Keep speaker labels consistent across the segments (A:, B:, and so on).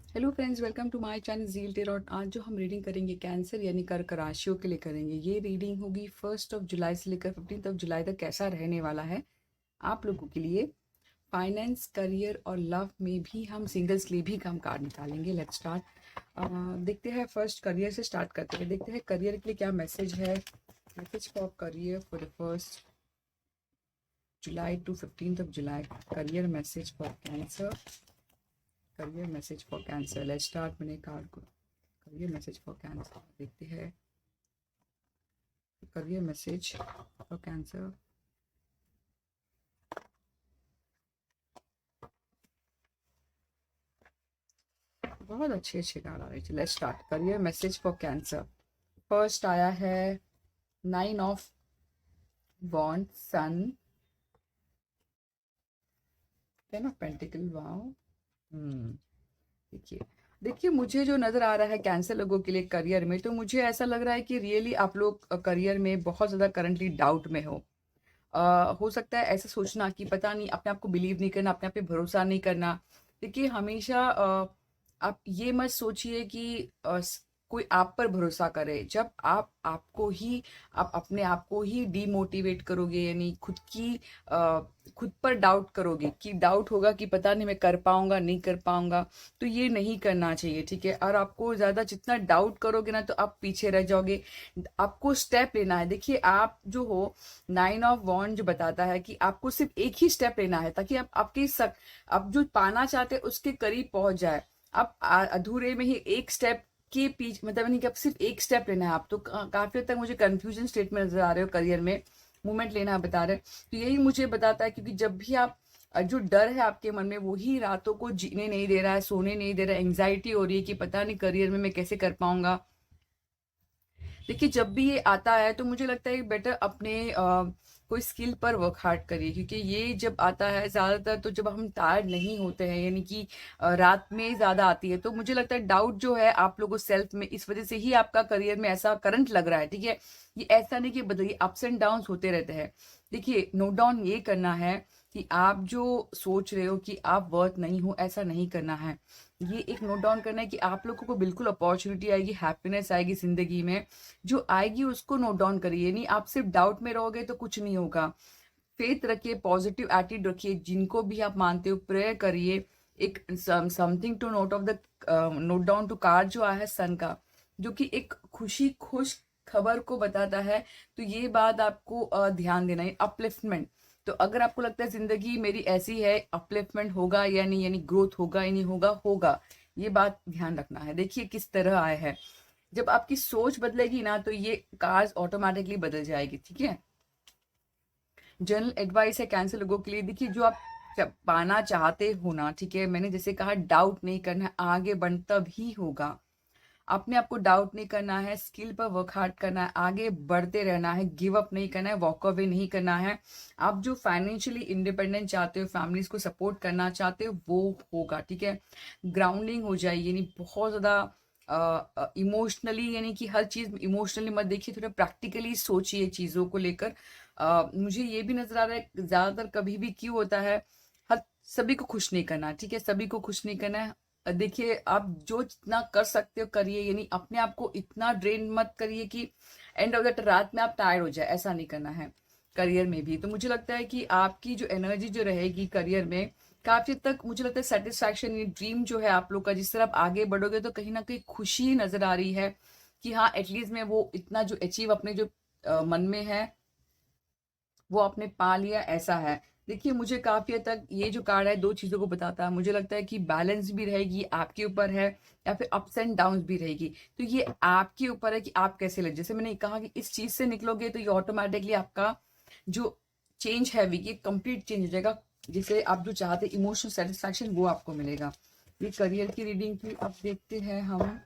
A: Hello friends, welcome to my channel Zeal tarot. आज जो हम रीडिंग करेंगे कैंसर यानी कर्क राशियों के लिए करेंगे। ये रीडिंग होगी 1 जुलाई से लेकर 15 जुलाई तक। कैसा रहने वाला है आप लोगों के लिए फाइनेंस, करियर और लव में भी हम सिंगल्स के लिए भी हम कार्ड निकालेंगे। Let's start. देखते हैं, फर्स्ट करियर से स्टार्ट करते हैं। देखते हैं करियर के लिए क्या मैसेज है। Message for career for the 1 July to 15 July. Career message for cancer. Career message for cancer. Let's start. मैंने कार्ड को करियर मैसेज फॉर कैंसर देखते हैं। Career message for cancer. बहुत अच्छे अच्छे कार्ड आ रहे हैं। Let's start. Career message for cancer. First आया है 9 of wand, sun, 10 of pentacle. Wow. देखिए देखिए, मुझे जो नज़र आ रहा है कैंसर लोगों के लिए करियर में, तो मुझे ऐसा लग रहा है कि रियली आप लोग करियर में बहुत ज़्यादा करंटली डाउट में हो। हो सकता है ऐसा सोचना कि पता नहीं, अपने आप को बिलीव नहीं करना, अपने आप पे भरोसा नहीं करना। देखिए हमेशा आप ये मत सोचिए कि कोई आप पर भरोसा करे। जब आप आपको ही आप अपने आप को ही डीमोटिवेट करोगे, यानी खुद पर डाउट करोगे कि डाउट होगा कि पता नहीं मैं कर पाऊंगा नहीं कर पाऊंगा, तो ये नहीं करना चाहिए, ठीक है। और आपको ज़्यादा जितना डाउट करोगे ना, तो आप पीछे रह जाओगे। आपको स्टेप लेना है। देखिए आप जो हो, 9 ऑफ वॉन्ड जो बताता है कि आपको सिर्फ एक ही स्टेप लेना है, ताकि आप जो पाना चाहते हैं उसके करीब पहुंच जाए। आप अधूरे में ही एक स्टेप के पीछे, मतलब नहीं कि आप सिर्फ एक स्टेप लेना है। आप तो काफी हद तक मुझे कंफ्यूजन स्टेट में नजर आ रहे हो। करियर में मूवमेंट लेना बता रहे हैं, तो यही मुझे बताता है। क्योंकि जब भी आप जो डर है आपके मन में, वही रातों को जीने नहीं दे रहा है, सोने नहीं दे रहा है। एंग्जाइटी हो रही है कि पता नहीं करियर में मैं कैसे कर पाऊंगा। देखिए जब भी ये आता है तो मुझे लगता है बेटर अपने कोई स्किल पर वर्क हार्ड करिए। क्योंकि ये जब आता है ज़्यादातर, तो जब हम टायर्ड नहीं होते हैं, यानी कि रात में ज़्यादा आती है, तो मुझे लगता है डाउट जो है आप लोगों सेल्फ में, इस वजह से ही आपका करियर में ऐसा करंट लग रहा है, ठीक है। ये ऐसा नहीं कि बदलिए, अप्स एंड डाउन होते रहते हैं। देखिए नोट डाउन ये करना है कि आप जो सोच रहे हो कि आप वर्थ नहीं हो, ऐसा नहीं करना है। ये एक नोट डाउन करना है कि आप लोगों को बिल्कुल अपॉर्चुनिटी आएगी, हैप्पीनेस आएगी जिंदगी में। जो आएगी उसको नोट डाउन करिए। नहीं आप सिर्फ डाउट में रहोगे तो कुछ नहीं होगा। फेथ रखिए, पॉजिटिव एटीट्यूड रखिए, जिनको भी आप मानते हो प्रेयर करिए। एक something to note of the note down to card जो आया है सन का, जो कि एक खुश खबर को बताता है। तो ये बात आपको ध्यान देना है, अपलिफ्टमेंट। तो अगर आपको लगता है जिंदगी मेरी ऐसी है, अपलिफ्टमेंट होगा या नहीं, यानी ग्रोथ होगा या नहीं होगा, होगा। ये बात ध्यान रखना है। देखिए किस तरह आया है। जब आपकी सोच बदलेगी ना, तो ये कार्स ऑटोमेटिकली बदल जाएगी, ठीक है। जनरल एडवाइस है कैंसर लोगों के लिए। देखिए जो आप पाना चाहते हो ना, ठीक है, मैंने जैसे कहा डाउट नहीं करना है, आगे बढ़ता भी होगा। अपने आप को डाउट नहीं करना है, स्किल पर वर्क हार्ड करना है, आगे बढ़ते रहना है, गिव अप नहीं करना है, वॉक अवे नहीं करना है। आप जो फाइनेंशियली इंडिपेंडेंट चाहते हो, फैमिलीज को सपोर्ट करना चाहते हो, वो होगा, ठीक है। ग्राउंडिंग हो जाए, यानी बहुत ज़्यादा इमोशनली, यानी कि हर चीज़ इमोशनली मत देखिए, थोड़ा प्रैक्टिकली सोचिए चीज़ों को लेकर। मुझे ये भी नज़र आ रहा है ज़्यादातर कभी भी क्यों होता है, हर सभी को खुश नहीं करना, ठीक है, सभी को खुश नहीं करना है। देखिए आप जो जितना कर सकते हो करिए, यानी अपने आप को इतना ड्रेन मत करिए कि एंड ऑफ द रात में आप टायर्ड हो जाए, ऐसा नहीं करना है। करियर में भी तो मुझे लगता है कि आपकी जो एनर्जी जो रहेगी करियर में, काफी हद तक मुझे लगता है सेटिस्फैक्शन, ये ड्रीम जो है आप लोग का, जिस तरह आप आगे बढ़ोगे तो कहीं ना कहीं खुशी नजर आ रही है कि हाँ एटलीस्ट मैं वो इतना जो अचीव अपने जो मन में है वो आपने पा लिया, ऐसा है। देखिए मुझे काफी हद तक ये जो कार्ड है दो चीजों को बताता है। मुझे लगता है कि बैलेंस भी रहेगी, आपके ऊपर है, या फिर अप्स एंड डाउन भी रहेगी। तो ये आपके ऊपर है कि आप कैसे ले। जैसे मैंने कहा कि इस चीज से निकलोगे तो ये ऑटोमेटिकली आपका जो चेंज है ये कंप्लीट चेंज हो जाएगा। जिसे आप जो चाहते इमोशनल सेटिस्फैक्शन, वो आपको मिलेगा। ये करियर की रीडिंग थी। अब देखते हैं हम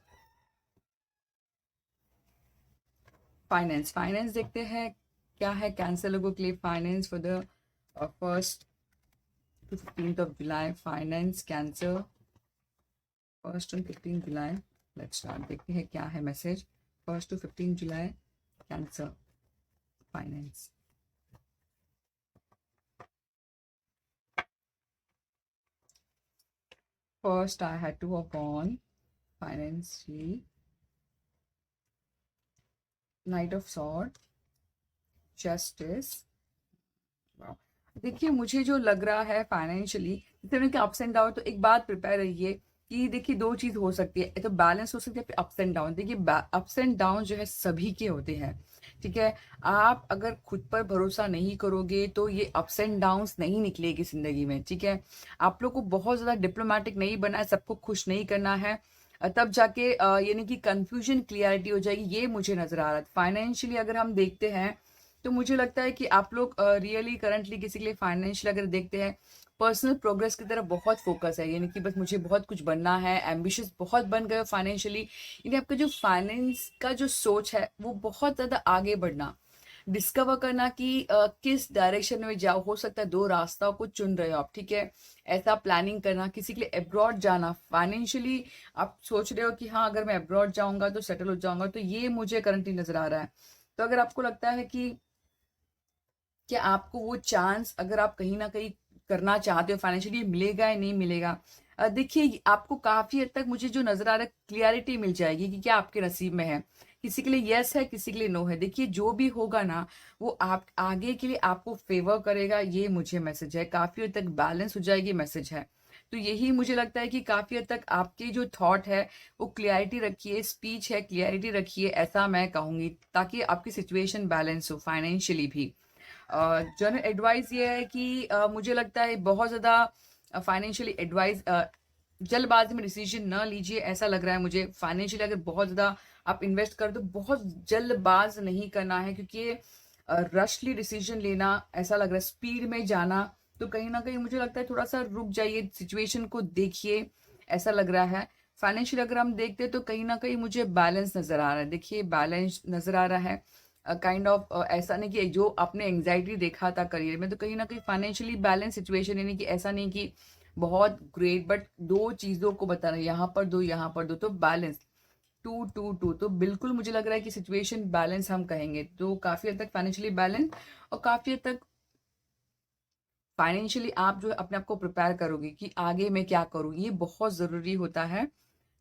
A: फाइनेंस। फाइनेंस देखते हैं क्या है कैंसर लोगों के लिए finance for the 1 to 15 July. Finance cancer 1 to 15 July. Let's start. देखते हैं क्या है message 1 to 15 July cancer finance. First आई हैड two of wand, financially, knight of sword, justice. देखिए मुझे जो लग रहा है फाइनेंशियली, जैसे कि अप्स एंड डाउन, तो एक बात प्रिपेयर रहिए कि देखिए दो चीज हो सकती है, तो बैलेंस हो सकती है, फिर अप्स एंड डाउन। देखिए अप्स एंड डाउन जो है सभी के होते हैं, ठीक है। आप अगर खुद पर भरोसा नहीं करोगे तो ये अप्स एंड डाउन्स नहीं निकलेगी जिंदगी में, ठीक है। आप लोग को बहुत ज्यादा डिप्लोमेटिक नहीं बनना है, सबको खुश नहीं करना है, तब जाके यानी कि कंफ्यूजन क्लियरिटी हो जाएगी, ये मुझे नजर आ रहा है। फाइनेंशियली अगर हम देखते हैं तो मुझे लगता है कि आप लोग रियली करंटली किसी के लिए फाइनेंशियल अगर देखते हैं, पर्सनल प्रोग्रेस की तरफ बहुत फोकस है, यानी कि बस मुझे बहुत कुछ बनना है, एम्बिशियस बहुत बन गए फाइनेंशियली, यानी आपका जो फाइनेंस का जो सोच है वो बहुत ज़्यादा आगे बढ़ना, डिस्कवर करना कि किस डायरेक्शन में जाओ। हो सकता है दो रास्ताओं को चुन रहे हो आप, ठीक है। ऐसा प्लानिंग करना, किसी के लिए अब्रॉड जाना, फाइनेंशियली आप सोच रहे हो कि हाँ अगर मैं अब्रॉड जाऊंगा तो सेटल हो जाऊंगा, तो ये मुझे करंटली नजर आ रहा है। तो अगर आपको लगता है कि आपको वो चांस अगर आप कहीं ना कहीं करना चाहते हो फाइनेंशियली, मिलेगा या नहीं मिलेगा, देखिए आपको काफी हद तक मुझे जो नजर आ रहा है क्लियरिटी मिल जाएगी कि क्या आपके नसीब में है। किसी के लिए यस है, किसी के लिए नो है। देखिए जो भी होगा ना वो आप आगे के लिए आपको फेवर करेगा, ये मुझे मैसेज है। काफी हद तक बैलेंस हो जाएगी, मैसेज है। तो यही मुझे लगता है कि काफी हद तक आपके जो थॉट है वो क्लियरिटी रखिए, स्पीच है क्लियरिटी रखिए, ऐसा मैं कहूंगी, ताकि आपकी सिचुएशन बैलेंस हो फाइनेंशियली भी। जनरल एडवाइस ये है कि मुझे लगता है बहुत ज़्यादा फाइनेंशियली एडवाइस, जल्दबाजी में डिसीजन न लीजिए, ऐसा लग रहा है मुझे। फाइनेंशियली अगर बहुत ज़्यादा आप इन्वेस्ट कर दो, बहुत जल्दबाज नहीं करना है, क्योंकि रशली डिसीजन लेना, ऐसा लग रहा है स्पीड में जाना, तो कहीं ना कहीं मुझे लगता है थोड़ा सा रुक जाइए, सिचुएशन को देखिए, ऐसा लग रहा है। फाइनेंशियल अगर हम देखते हैं तो कहीं ना कहीं मुझे बैलेंस नज़र आ रहा है। देखिए बैलेंस नज़र आ रहा है, काइंड ऑफ ऐसा नहीं कि जो आपने एंग्जाइटी देखा था करियर में, तो कहीं ना कहीं फाइनेंशियली बैलेंस सिचुएशन, यानी कि ऐसा नहीं कि बहुत ग्रेट, बट दो चीज़ों को बता रहे हैं, यहाँ पर दो यहाँ पर दो, तो बैलेंस, टू टू टू, तो बिल्कुल मुझे लग रहा है कि सिचुएशन बैलेंस हम कहेंगे, तो काफ़ी हद तक फाइनेंशियली बैलेंस, और काफ़ी हद तक फाइनेंशियली आप जो है अपने आप को प्रिपेयर करोगे कि आगे मैं क्या करूँ, ये बहुत ज़रूरी होता है।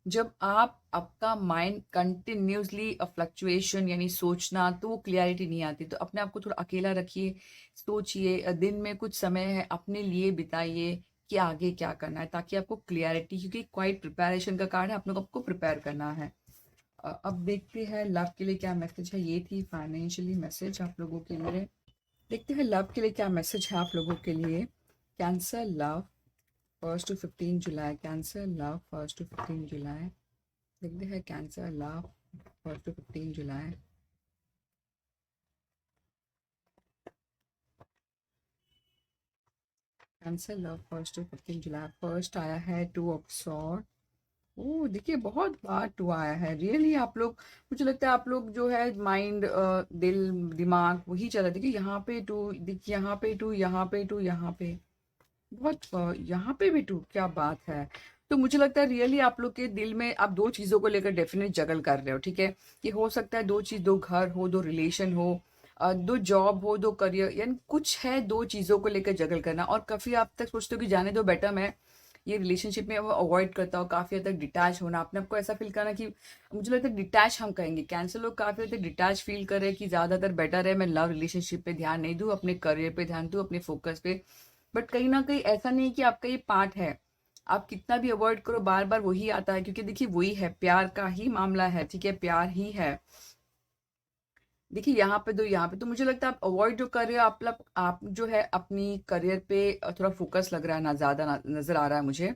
A: जब आप आपका माइंड कंटिन्यूसली फ्लक्चुएशन यानी सोचना, तो वो क्लियरिटी नहीं आती। तो अपने आप को थोड़ा अकेला रखिए, सोचिए, दिन में कुछ समय है अपने लिए बिताइए कि आगे क्या करना है, ताकि आपको क्लियरिटी, क्योंकि क्वाइट प्रिपरेशन का कार्ड है, आप लोग आपको प्रिपेयर करना है। अब देखते हैं लव के लिए क्या मैसेज है। ये थी फाइनेंशियली मैसेज आप लोगों के लिए। देखते हैं लव के लिए क्या मैसेज है आप लोगों के लिए। Cancer love 1 to 15 July, cancer love 1 to 15 जुलाई। देखते हैं cancer love 1 to 15 July. Cancer love 1 to 15 July. First आया है 2 ऑफ सॉर्ड। ओ देखिए बहुत बार 2 आया है, रियली आप लोग, मुझे लगता है आप लोग जो है माइंड, दिल दिमाग वही चला। देखिए यहाँ पे 2, देखिए यहाँ पे 2, यहाँ पे 2, यहाँ पे बहुत, यहाँ पे भी 2, क्या बात है। तो मुझे लगता है रियली आप लोग के दिल में आप दो चीज़ों को लेकर डेफिनेट जगल कर रहे हो, ठीक है। ये हो सकता है दो चीज़, दो घर हो, दो रिलेशन हो, दो जॉब हो, दो करियर, यानी कुछ है, दो चीज़ों को लेकर जगल करना। और काफ़ी आप तक सोचते हो कि जाने दो बेटर, मैं ये रिलेशनशिप में अवॉइड करता हूँ, काफ़ी हद तक डिटैच होना, अपने आपको ऐसा फील करना कि, मुझे लगता है डिटैच हम कहेंगे, कैंसर लोग काफ़ी हद तक डिटैच फील कर रहे हैं कि ज़्यादातर बेटर है मैं लव रिलेशनशिप पे ध्यान नहीं दूँ, अपने करियर पे ध्यान दूँ, अपने फोकस पे। बट कहीं ना कहीं ऐसा नहीं कि आपका ये पार्ट है, आप कितना भी अवॉइड करो बार बार वही आता है, क्योंकि देखिए वही है, प्यार का ही मामला है, ठीक है, प्यार ही है। देखिए यहाँ पे दो, यहाँ पे, तो मुझे लगता है आप अवॉइड जो कर रहे हो, आप जो है अपनी करियर पे थोड़ा फोकस लग रहा है ना, ज्यादा नजर आ रहा है मुझे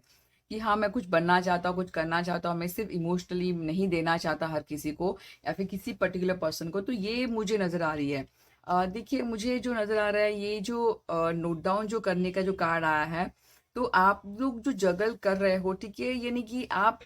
A: कि हाँ मैं कुछ बनना चाहता हूँ, कुछ करना चाहता हूँ, मैं सिर्फ इमोशनली नहीं देना चाहता हर किसी को या फिर किसी पर्टिकुलर पर्सन को, तो ये मुझे नजर आ रही है। देखिए मुझे जो नजर आ रहा है, ये जो नोट डाउन जो करने का जो कार्ड आया है, तो आप लोग जो जगल कर रहे हो, ठीक है, यानी कि आप,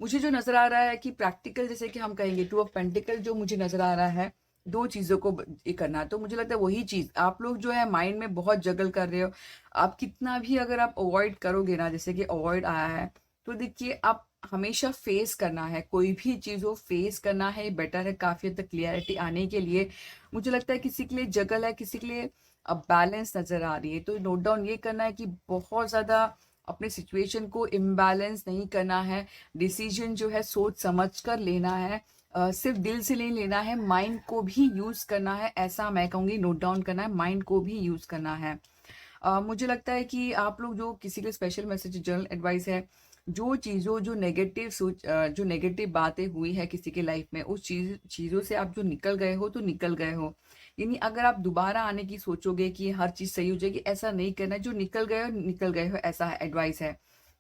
A: मुझे जो नजर आ रहा है कि प्रैक्टिकल, जैसे कि हम कहेंगे 2 ऑफ पेंटिकल, जो मुझे नजर आ रहा है दो चीजों को ये करना है, तो मुझे लगता है वही चीज आप लोग जो है माइंड में बहुत जगल कर रहे हो। आप कितना भी अगर आप अवॉइड करोगे ना, जैसे कि अवॉइड आया है, तो देखिए आप हमेशा फेस करना है, कोई भी चीज हो फेस करना है, बेटर है काफी हद तक क्लियरिटी आने के लिए। मुझे लगता है किसी के लिए जगल है, किसी के लिए अब बैलेंस नजर आ रही है, तो नोट डाउन ये करना है कि बहुत ज्यादा अपने सिचुएशन को इम्बैलेंस नहीं करना है, डिसीजन जो है सोच समझ कर लेना है, सिर्फ दिल से नहीं लेना है, माइंड को भी यूज़ करना है, ऐसा मैं कहूँगी, नोट डाउन करना है, माइंड को भी यूज़ करना है। मुझे लगता है कि आप लोग जो किसी के स्पेशल मैसेज जर्नल एडवाइस है, जो चीज़ों जो नेगेटिव जो नेगेटिव बातें हुई है किसी के लाइफ में, उस चीज़ों से आप जो निकल गए हो तो निकल गए हो। यानी अगर आप दोबारा आने की सोचोगे कि हर चीज़ सही हो जाएगी, ऐसा नहीं करना है। जो निकल गए हो, ऐसा एडवाइस है।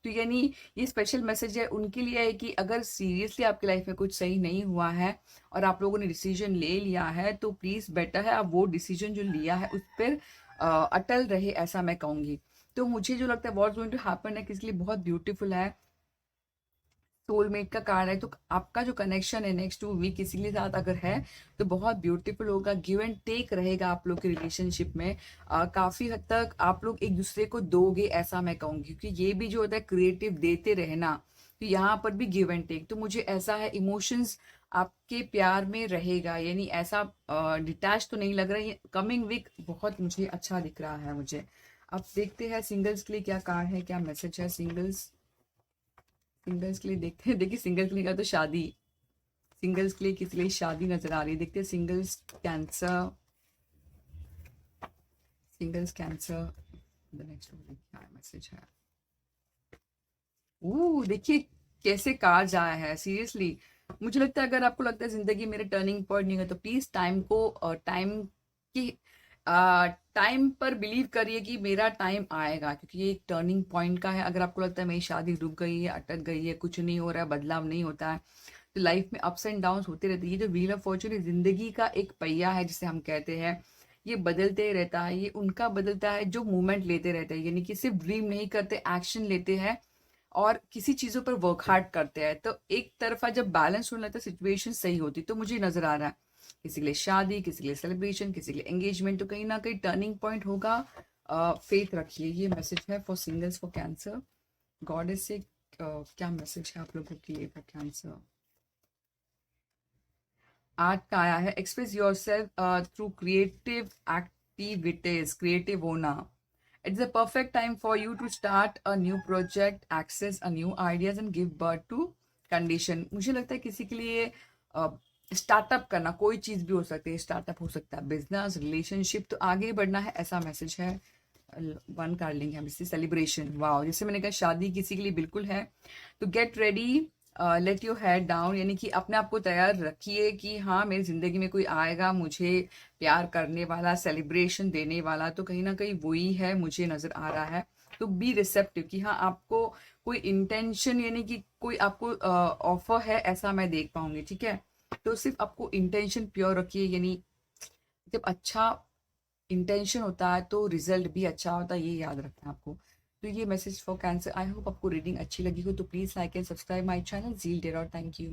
A: तो यानी ये स्पेशल मैसेज है उनके लिए है कि अगर सीरियसली आपकी लाइफ में कुछ सही नहीं हुआ है और आप लोगों ने डिसीजन ले लिया है, तो प्लीज़ बेटर है आप वो डिसीजन जो लिया है उस पर अटल रहे, ऐसा मैं कहूँगी। तो मुझे जो लगता है व्हाट्स गोइंग टू हैपन है किसी के लिए बहुत ब्यूटीफुल है। सोलमेट का कार्ड है, तो आपका जो कनेक्शन है नेक्स्ट 2 वीक किसी के साथ अगर है तो बहुत ब्यूटीफुल होगा। गिव एंड टेक रहेगा आप लोग के रिलेशनशिप में। काफी हद तक आप लोग एक दूसरे को दोगे, ऐसा मैं कहूँगी, क्योंकि ये भी जो होता है क्रिएटिव देते रहना, तो यहाँ पर भी गिव एंड टेक। तो मुझे ऐसा है इमोशंस आपके प्यार में रहेगा, यानी ऐसा डिटैच तो नहीं लग रहा है। कमिंग वीक बहुत मुझे अच्छा दिख रहा है मुझे। अब देखते हैं सिंगल्स के लिए क्या कार्ड है, क्या मैसेज है। सिंगल्स के लिए देखते हैं। देखिए सिंगल्स के लिए का तो शादी, सिंगल्स के लिए किसी लिए शादी नजर आ रही है। देखते हैं singles cancer, singles cancer the next क्या मैसेज है। देखिए कैसे कार्ड आया है। सीरियसली मुझे लगता है अगर आपको लगता है जिंदगी मेरे टर्निंग पॉइंट नहीं है, तो प्लीज टाइम पर बिलीव करिए कि मेरा टाइम आएगा, क्योंकि ये एक टर्निंग पॉइंट का है। अगर आपको लगता है मेरी शादी रुक गई है, अटक गई है, कुछ नहीं हो रहा है, बदलाव नहीं होता है, तो लाइफ में अप्स एंड डाउन्स होते रहते हैं। ये जो व्हील ऑफ फॉर्चून जिंदगी का एक पहिया है जिसे हम कहते हैं, ये बदलते रहता है। ये उनका बदलता है जो मूवमेंट लेते रहते हैं, यानी कि सिर्फ ड्रीम नहीं करते, एक्शन लेते हैं और किसी चीज़ों पर वर्क हार्ड करते हैं। तो एक तरफा जब बैलेंस होने लगता है, सिचुएशन सही होती, तो मुझे नजर आ रहा है किसी के लिए शादी, किसी के लिए सेलिब्रेशन, किसी के लिए एंगेजमेंट, तो कहीं ना कहीं टर्निंग पॉइंट होगा। फेथ रखिए। ये मैसेज है for singles for cancer. Goddess से क्या मैसेज है आप लोगों के लिए फॉर कैंसर। 8 का आया है, express your self through creative activities, creative होना। It's a perfect time for you to start a new project, access a new ideas and give birth to condition। मुझे लगता है किसी के लिए स्टार्टअप करना, कोई चीज़ भी हो सकती है, स्टार्टअप हो सकता है, बिजनेस, रिलेशनशिप, तो आगे बढ़ना है, ऐसा मैसेज है। वन कर लेंगे हम इससे, सेलिब्रेशन। वाह, जैसे मैंने कहा शादी किसी के लिए बिल्कुल है, तो get ready, let your head down, यानी कि अपने आप को तैयार रखिए कि हाँ मेरी जिंदगी में कोई आएगा मुझे प्यार करने वाला, सेलिब्रेशन देने वाला, तो कहीं ना कहीं वही है मुझे नजर आ रहा है। तो बी रिसेप्टिव कि हाँ आपको कोई इंटेंशन, यानी कि कोई आपको ऑफर है, ऐसा मैं देख पाऊंगी, ठीक है। तो सिर्फ आपको इंटेंशन प्योर रखिए, यानी जब अच्छा इंटेंशन होता है तो रिजल्ट भी अच्छा होता है, ये याद रखना है आपको। तो ये message for Cancer. I hope आपको रीडिंग अच्छी लगी हो, तो please like and subscribe my channel Zeal tarot. Thank you.